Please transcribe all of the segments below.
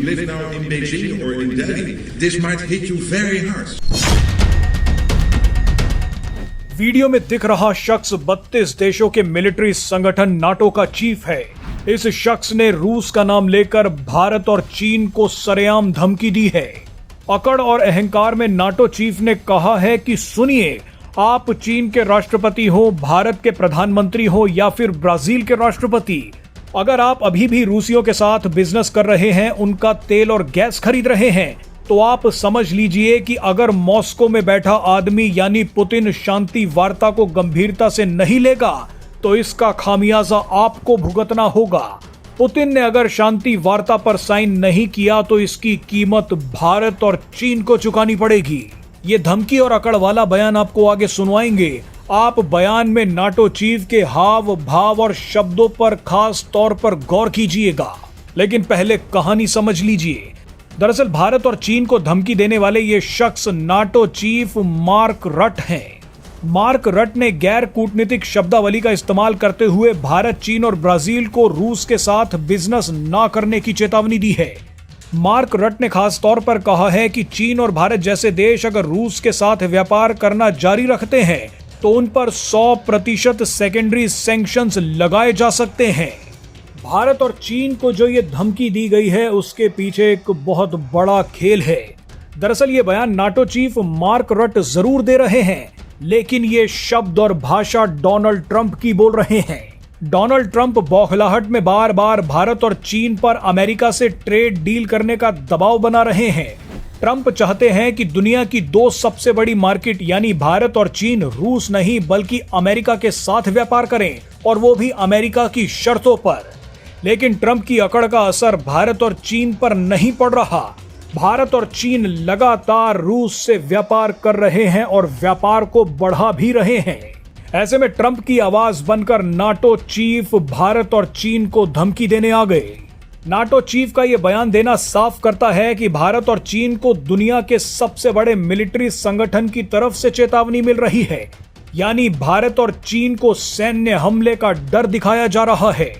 live now in Beijing or in Delhi, this might hit you very hard. Video में दिख रहा शख्स 32 देशों के मिलिट्री संगठन नाटो का चीफ है। इस शख्स ने रूस का नाम लेकर भारत और चीन को सरेआम धमकी दी है। अकड़ और अहंकार में नाटो चीफ ने कहा है कि सुनिए, आप चीन के राष्ट्रपति हो, भारत के प्रधानमंत्री हो या फिर ब्राजील के राष्ट्रपति, अगर आप अभी भी रूसियों के साथ बिजनेस कर रहे हैं, उनका तेल और गैस खरीद रहे हैं, तो आप समझ लीजिए कि अगर मॉस्को में बैठा आदमी यानी पुतिन शांति वार्ता को गंभीरता से नहीं लेगा तो इसका खामियाजा आपको भुगतना होगा। पुतिन ने अगर शांति वार्ता पर साइन नहीं किया तो इसकी कीमत भारत और चीन को चुकानी पड़ेगी। ये धमकी और अकड़ वाला बयान आपको आगे सुनवाएंगे। आप बयान में नाटो चीफ के हाव भाव और शब्दों पर खास तौर पर गौर कीजिएगा। लेकिन पहले कहानी समझ लीजिए। दरअसल भारत और चीन को धमकी देने वाले ये शख्स नाटो चीफ मार्क रट हैं। मार्क रट ने गैर कूटनीतिक शब्दावली का इस्तेमाल करते हुए भारत, चीन और ब्राजील को रूस के साथ बिजनेस ना करने की चेतावनी दी है। मार्क रट ने खास तौर पर कहा है कि चीन और भारत जैसे देश अगर रूस के साथ व्यापार करना जारी रखते हैं तो उन पर 100% सेकेंडरी सैंक्शंस लगाए जा सकते हैं। भारत और चीन को जो ये धमकी दी गई है उसके पीछे एक बहुत बड़ा खेल है। दरअसल ये बयान नाटो चीफ मार्क रट जरूर दे रहे हैं, लेकिन ये शब्द और भाषा डोनाल्ड ट्रंप की बोल रहे हैं। डोनाल्ड ट्रंप बौखलाहट में बार बार भारत और चीन पर अमेरिका से ट्रेड डील करने का दबाव बना रहे हैं। ट्रंप चाहते हैं कि दुनिया की दो सबसे बड़ी मार्केट यानी भारत और चीन रूस नहीं बल्कि अमेरिका के साथ व्यापार करें, और वो भी अमेरिका की शर्तों पर। लेकिन ट्रंप की अकड़ का असर भारत और चीन पर नहीं पड़ रहा। भारत और चीन लगातार रूस से व्यापार कर रहे हैं और व्यापार को बढ़ा भी रहे हैं। ऐसे में ट्रंप की आवाज बनकर नाटो चीफ भारत और चीन को धमकी देने आ गए। नाटो चीफ का यह बयान देना साफ करता है कि भारत और चीन को दुनिया के सबसे बड़े मिलिट्री संगठन की तरफ से चेतावनी मिल रही है, यानी भारत और चीन को सैन्य हमले का डर दिखाया जा रहा है।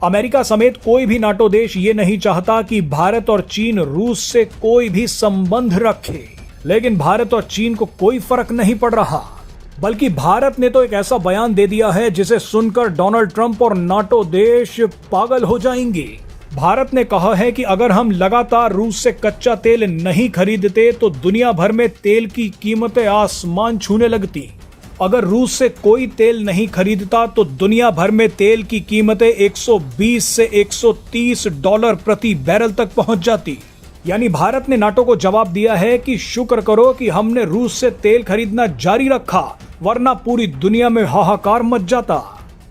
अमेरिका समेत कोई भी नाटो देश ये नहीं चाहता कि भारत और चीन रूस से कोई भी संबंध रखे, लेकिन भारत और चीन को कोई फर्क नहीं पड़ रहा। बल्कि भारत ने तो एक ऐसा बयान दे दिया है जिसे सुनकर डोनाल्ड ट्रंप और नाटो देश पागल हो जाएंगे। भारत ने कहा है कि अगर हम लगातार रूस से कच्चा तेल नहीं खरीदते तो दुनिया भर में तेल की कीमतें आसमान छूने लगती। अगर रूस से कोई तेल नहीं खरीदता तो दुनिया भर में तेल की कीमतें 120 से 130 डॉलर प्रति बैरल तक पहुंच जाती। यानी भारत ने नाटो को जवाब दिया है कि शुक्र करो कि हमने रूस से तेल खरीदना जारी रखा, वरना पूरी दुनिया में हाहाकार मच जाता।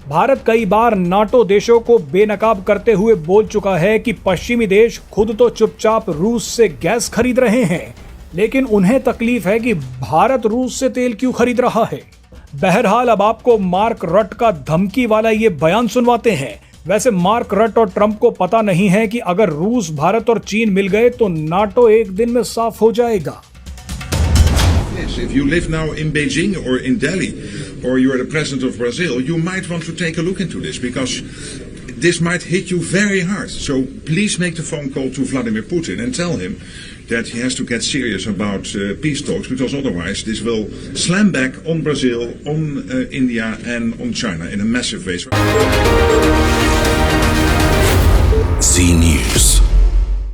भारत कई बार नाटो देशों को बेनकाब करते हुए बोल चुका है कि पश्चिमी देश खुद तो चुपचाप रूस से गैस खरीद रहे हैं, लेकिन उन्हें तकलीफ है कि भारत रूस से तेल क्यों खरीद रहा है। बहरहाल अब आपको मार्क रट का धमकी वाला ये बयान सुनवाते हैं। वैसे मार्क रट और ट्रंप को पता नहीं है कि अगर रूस, भारत और चीन मिल गए तो नाटो एक दिन में साफ हो जाएगा। Yes, if you live now in Beijing or in Delhi, or you are the president of Brazil, you might want to take a look into this because this might hit you very hard. So please make the phone call to Vladimir Putin and tell him that he has to get serious about peace talks, because otherwise this will slam back on Brazil, on India and on China in a massive way. Z News.